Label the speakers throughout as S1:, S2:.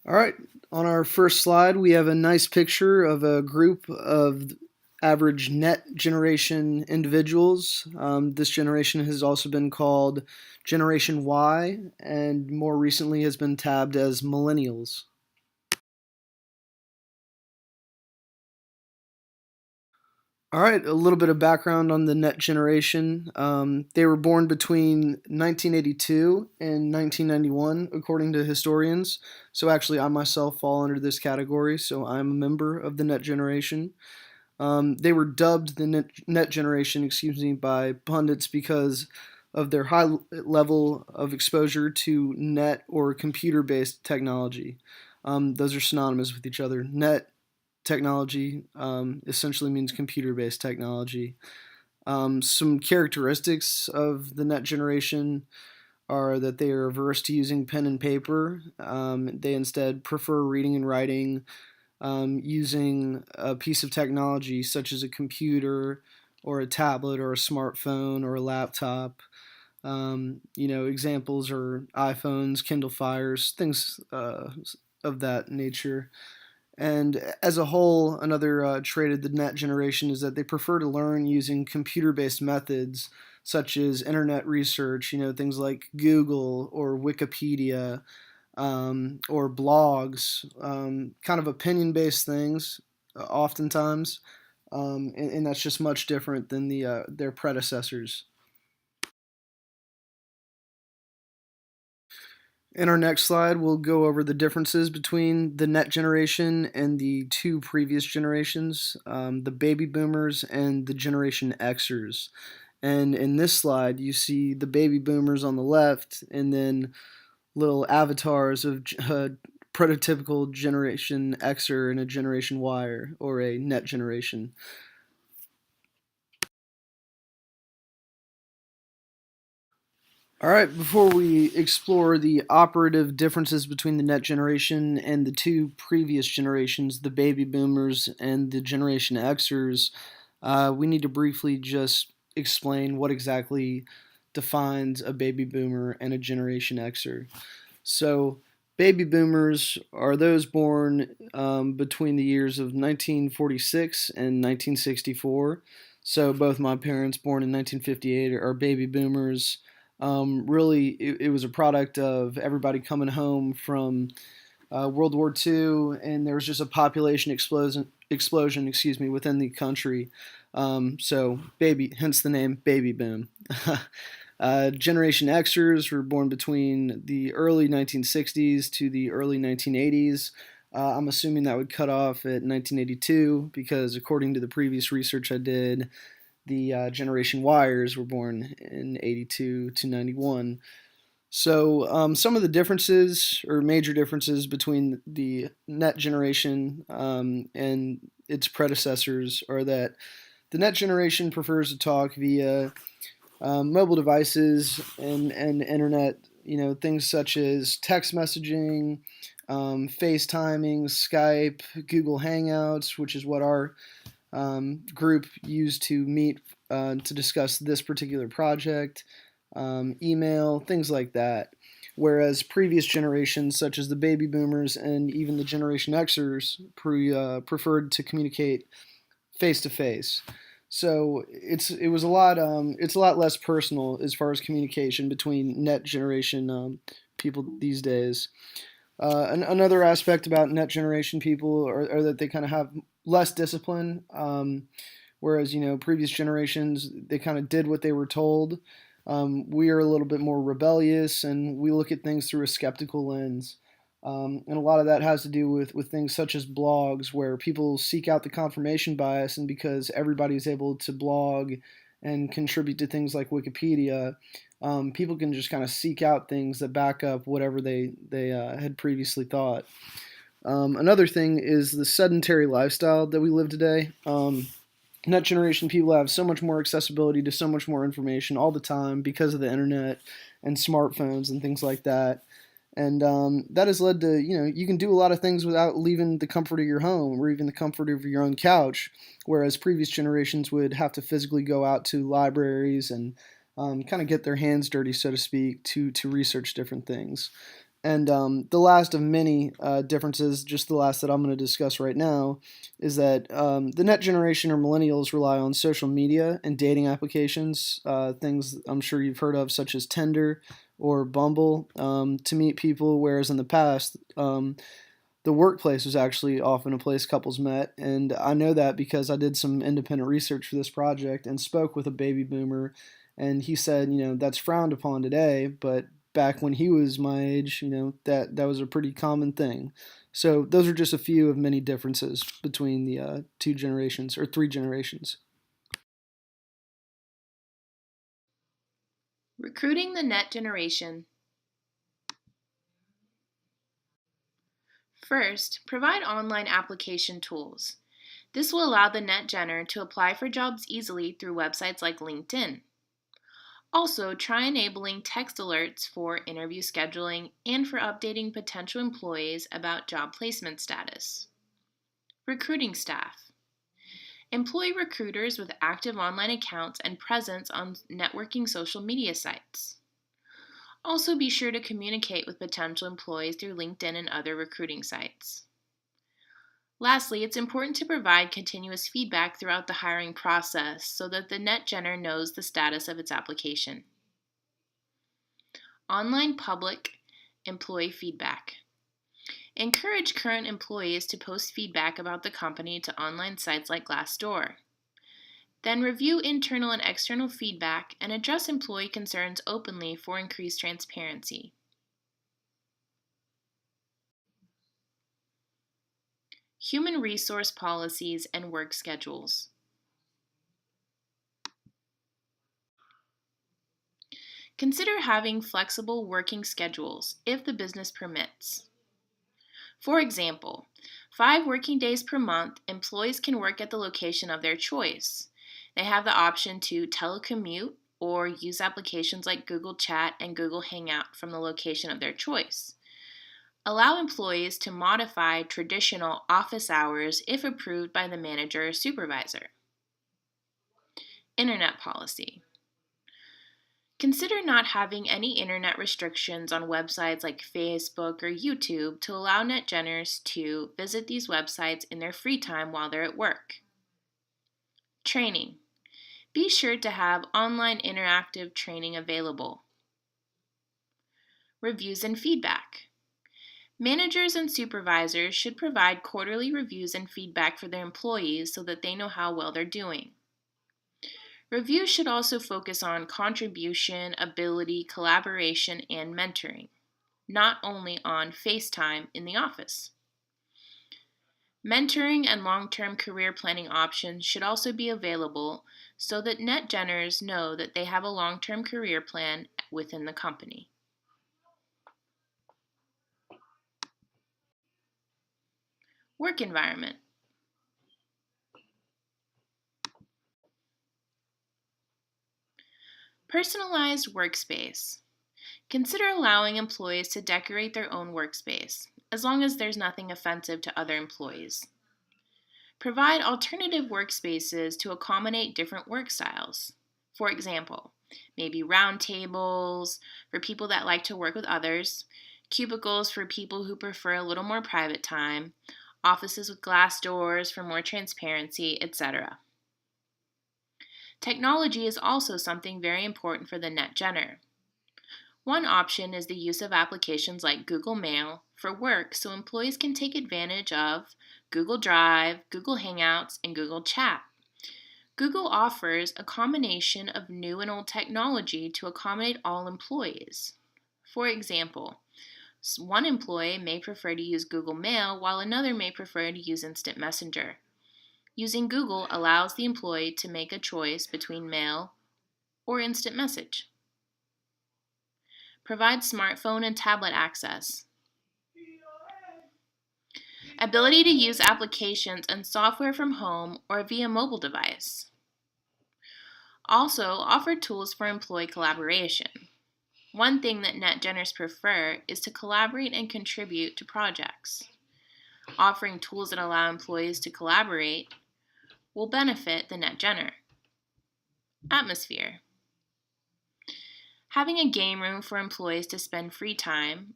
S1: All right, on our first slide, we have a nice picture of a group of average net generation individuals. This generation has also been called Generation Y and more recently has been tabbed as Millennials. All right, a little bit of background on the net generation. They were born between 1982 and 1991, according to historians. So, actually, I myself fall under this category, so I'm a member of the net generation. They were dubbed the net generation, excuse me, by pundits because of their high level of exposure to net or computer based technology. Those are synonymous with each other. Net technology essentially means computer based technology. Some characteristics of the net generation are that they are averse to using pen and paper. They instead prefer reading and writing using a piece of technology such as a computer or a tablet or a smartphone or a laptop. Examples are iPhones, Kindle Fires, things of that nature. And as a whole, another trait of the net generation is that they prefer to learn using computer based methods such as internet research, things like Google or Wikipedia or blogs, kind of opinion based things, oftentimes. And that's just much different than their predecessors. In our next slide, we'll go over the differences between the net generation and the two previous generations, the baby boomers and the Generation Xers. And in this slide, you see the baby boomers on the left, and then little avatars of prototypical Generation Xer and a Generation Y or a net generation. All right, before we explore the operative differences between the net generation and the two previous generations, the baby boomers and the Generation Xers, we need to briefly just explain what exactly defines a baby boomer and a Generation Xer. So, baby boomers are those born between the years of 1946 and 1964. So, both my parents, born in 1958, are baby boomers. Really, it was a product of everybody coming home from World War II, and there was just a population explosion, excuse me, within the country. So, hence the name baby boom. Generation Xers were born between the early 1960s to the early 1980s. I'm assuming that would cut off at 1982 because, according to the previous research I did, the Generation Yers were born in 82 to 91. So, some of the differences or major differences between the net generation and its predecessors are that the net generation prefers to talk via mobile devices and internet, things such as text messaging, FaceTiming, Skype, Google Hangouts, which is what our group used to meet to discuss this particular project, email, things like that. Whereas previous generations, such as the baby boomers and even the Generation Xers, preferred to communicate face to face. So it's a lot less personal as far as communication between net generation people these days. Another aspect about net generation people are that they kind of have less discipline, whereas previous generations they kind of did what they were told. We are a little bit more rebellious, and we look at things through a skeptical lens. And a lot of that has to do with things such as blogs, where people seek out the confirmation bias, and because everybody's able to blog and contribute to things like Wikipedia, people can just kind of seek out things that back up whatever they had previously thought. Another thing is the sedentary lifestyle that we live today. Net generation people have so much more accessibility to so much more information all the time because of the internet and smartphones and things like that. And that has led to, you can do a lot of things without leaving the comfort of your home or even the comfort of your own couch, whereas previous generations would have to physically go out to libraries and kind of get their hands dirty, so to speak, to research different things. And the last of many differences, just the last that I'm going to discuss right now, is that the net generation or millennials rely on social media and dating applications, things I'm sure you've heard of, such as Tinder or Bumble, to meet people, whereas in the past, the workplace was actually often a place couples met. And I know that because I did some independent research for this project and spoke with a baby boomer. And he said, that's frowned upon today, but back when he was my age, that was a pretty common thing. So those are just a few of many differences between the two generations or three generations.
S2: Recruiting the net generation. First, provide online application tools. This will allow the net genner to apply for jobs easily through websites like LinkedIn. Also, try enabling text alerts for interview scheduling and for updating potential employees about job placement status. Recruiting staff. Employ recruiters with active online accounts and presence on networking social media sites. Also, be sure to communicate with potential employees through LinkedIn and other recruiting sites. Lastly, it's important to provide continuous feedback throughout the hiring process so that the NetGenner knows the status of its application. Online public employee feedback. Encourage current employees to post feedback about the company to online sites like Glassdoor. Then review internal and external feedback and address employee concerns openly for increased transparency. Human resource policies and work schedules. Consider having flexible working schedules if the business permits. For example, 5 working days per month, employees can work at the location of their choice. They have the option to telecommute or use applications like Google Chat and Google Hangout from the location of their choice. Allow employees to modify traditional office hours if approved by the manager or supervisor. Internet policy. Consider not having any internet restrictions on websites like Facebook or YouTube to allow NetGenners to visit these websites in their free time while they're at work. Training. Be sure to have online interactive training available. Reviews and feedback. Managers and supervisors should provide quarterly reviews and feedback for their employees so that they know how well they're doing. Reviews should also focus on contribution, ability, collaboration, and mentoring, not only on face time in the office. Mentoring and long-term career planning options should also be available so that NetGenners know that they have a long-term career plan within the company. Work environment. Personalized workspace. Consider allowing employees to decorate their own workspace, as long as there's nothing offensive to other employees. Provide alternative workspaces to accommodate different work styles. For example, maybe round tables for people that like to work with others, cubicles for people who prefer a little more private time, offices with glass doors for more transparency, etc. Technology is also something very important for the NetGenner. One option is the use of applications like Google Mail for work so employees can take advantage of Google Drive, Google Hangouts, and Google Chat. Google offers a combination of new and old technology to accommodate all employees. For example, one employee may prefer to use Google Mail while another may prefer to use Instant Messenger. Using Google allows the employee to make a choice between Mail or Instant Message. Provide smartphone and tablet access. Ability to use applications and software from home or via mobile device. Also, offer tools for employee collaboration. One thing that NetGenners prefer is to collaborate and contribute to projects. Offering tools that allow employees to collaborate will benefit the NetGenner. Atmosphere. Having a game room for employees to spend free time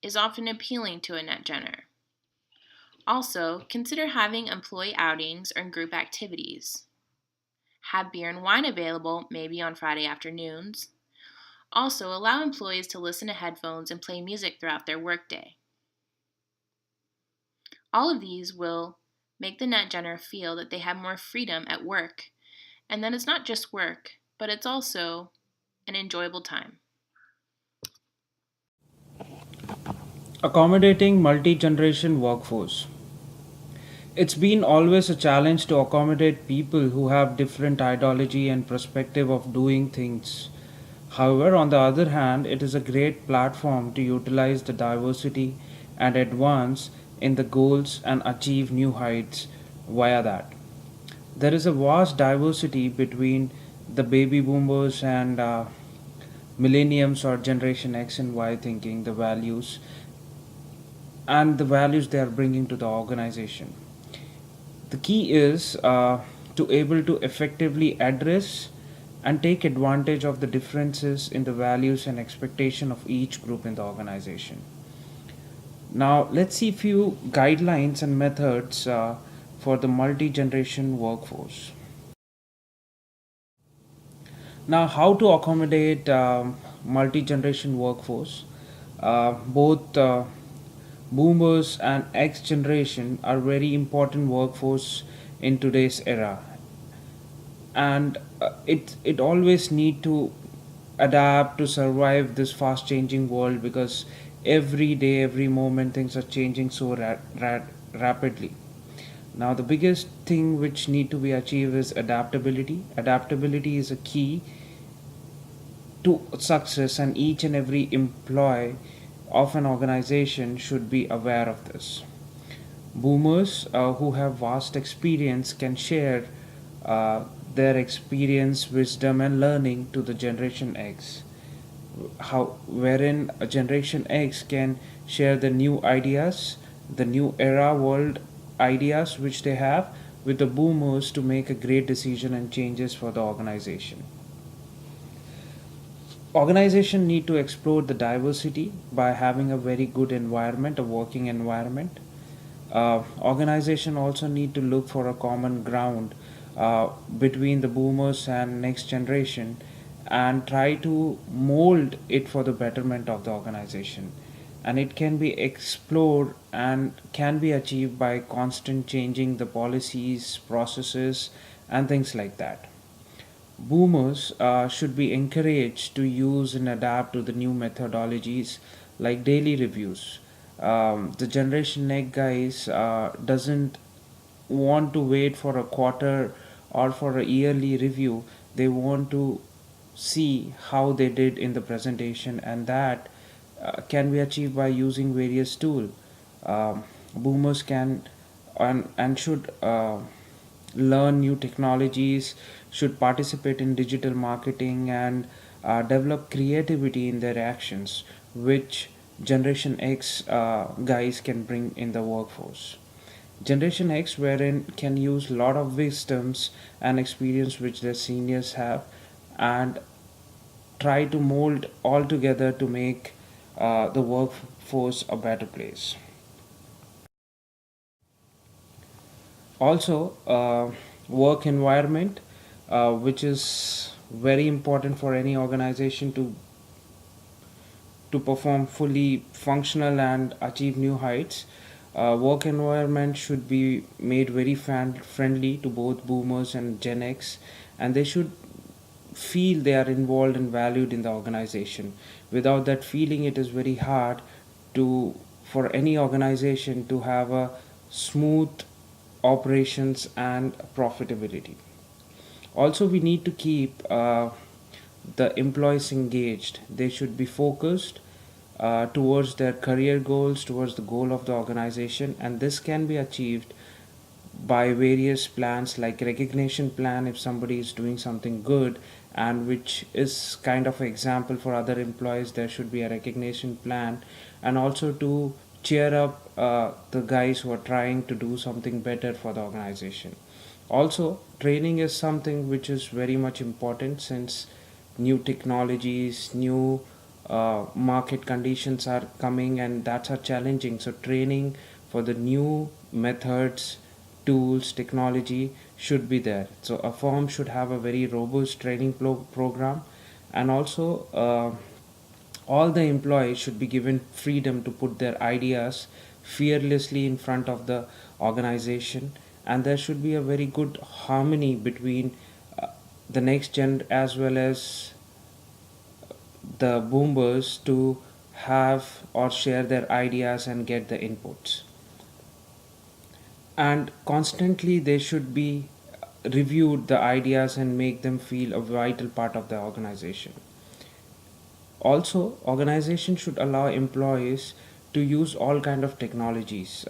S2: is often appealing to a NetGener. Also, consider having employee outings or group activities. Have beer and wine available, maybe on Friday afternoons. Also, allow employees to listen to headphones and play music throughout their workday. All of these will make the NetGener feel that they have more freedom at work and that it's not just work, but it's also an enjoyable time.
S3: Accommodating multi-generation workforce. It's been always a challenge to accommodate people who have different ideology and perspective of doing things. However, on the other hand, it is a great platform to utilize the diversity and advance in the goals and achieve new heights via that. There is a vast diversity between the baby boomers and millenniums or generation X and Y thinking, the values they are bringing to the organization. The key is to able to effectively address and take advantage of the differences in the values and expectation of each group in the organization. Now let's see few guidelines and methods for the multi-generation workforce. Now, how to accommodate multi-generation workforce? Both boomers and X generation are very important workforce in today's era, and it always need to adapt to survive this fast changing world because every day, every moment, things are changing so rapidly. Now, the biggest thing which need to be achieved is adaptability. Adaptability is a key to success, and each and every employee of an organization should be aware of this. Boomers who have vast experience can share uh, their experience, wisdom, and learning to the Generation X. Wherein a Generation X can share the new ideas, the new era world ideas which they have with the boomers to make a great decision and changes for the organization. Organization need to explore the diversity by having a very good environment, a working environment. Organization also need to look for a common ground between the boomers and next generation and try to mold it for the betterment of the organization, and it can be explored and can be achieved by constant changing the policies, processes, and things like that. Boomers should be encouraged to use and adapt to the new methodologies like daily reviews. The Generation Egg guys doesn't want to wait for a quarter or for a yearly review. They want to see how they did in the presentation, and that can be achieved by using various tools. Boomers can and should learn new technologies, should participate in digital marketing, and develop creativity in their actions, which Generation X guys can bring in the workforce. Generation X, wherein can use a lot of wisdoms and experience which their seniors have, and try to mold all together to make the workforce a better place. Also, work environment, which is very important for any organization to perform fully functional and achieve new heights. Work environment should be made very friendly to both boomers and Gen X, and they should feel they are involved and valued in the organization. Without that feeling, it is very hard to for any organization to have a smooth operations and profitability. Also, we need to keep the employees engaged. They should be focused towards their career goals, towards the goal of the organization, and this can be achieved by various plans like recognition plan if somebody is doing something good, and which is kind of an example for other employees. There should be a recognition plan, and also to cheer up the guys who are trying to do something better for the organization. Also, training is something which is very much important since new technologies, new market conditions are coming and that's are challenging. So training for the new methods, tools, technology should be there. So a firm should have a very robust training program, and also all the employees should be given freedom to put their ideas fearlessly in front of the organization, and there should be a very good harmony between uh, the next gen as well as the boomers to have or share their ideas and get the inputs, and constantly they should be reviewed the ideas and make them feel a vital part of the organization. Also, organization should allow employees to use all kind of technologies.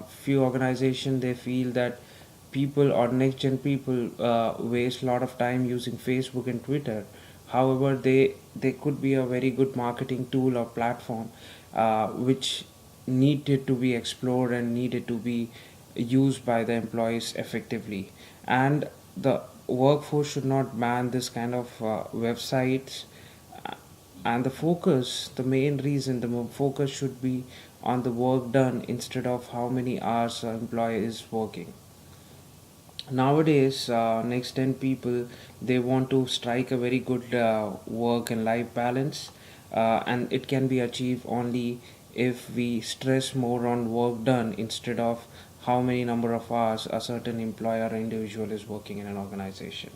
S3: Few organization they feel that people or next gen people waste a lot of time using Facebook and Twitter. However, they could be a very good marketing tool or platform which needed to be explored and needed to be used by the employees effectively. And the workforce should not ban this kind of websites, and the main reason the focus should be on the work done instead of how many hours an employee is working. Nowadays next 10 people they want to strike a very good work and life balance, and it can be achieved only if we stress more on work done instead of how many number of hours a certain employer or individual is working in an organization.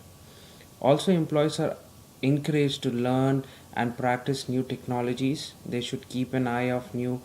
S3: Also, employees are encouraged to learn and practice new technologies. They should keep an eye of new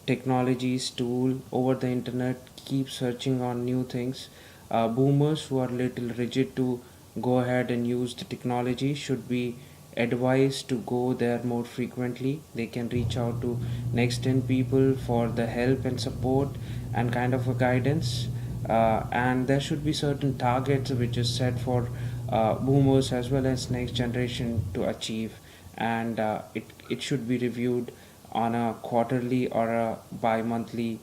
S3: technologies, tool over the internet, keep searching on new things. Boomers who are little rigid to go ahead and use the technology should be advised to go there more frequently. They can reach out to next 10 people for the help and support and kind of a guidance. And there should be certain targets which is set for boomers as well as next generation to achieve, and it should be reviewed on a quarterly or a bi-monthly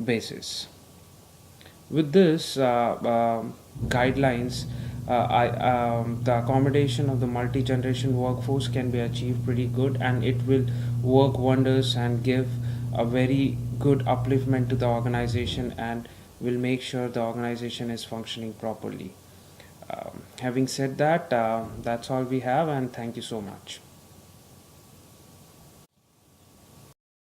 S3: basis. With this guidelines, the accommodation of the multi-generation workforce can be achieved pretty good, and it will work wonders and give a very good upliftment to the organization and will make sure the organization is functioning properly. Having said that, that's all we have, and thank you so much.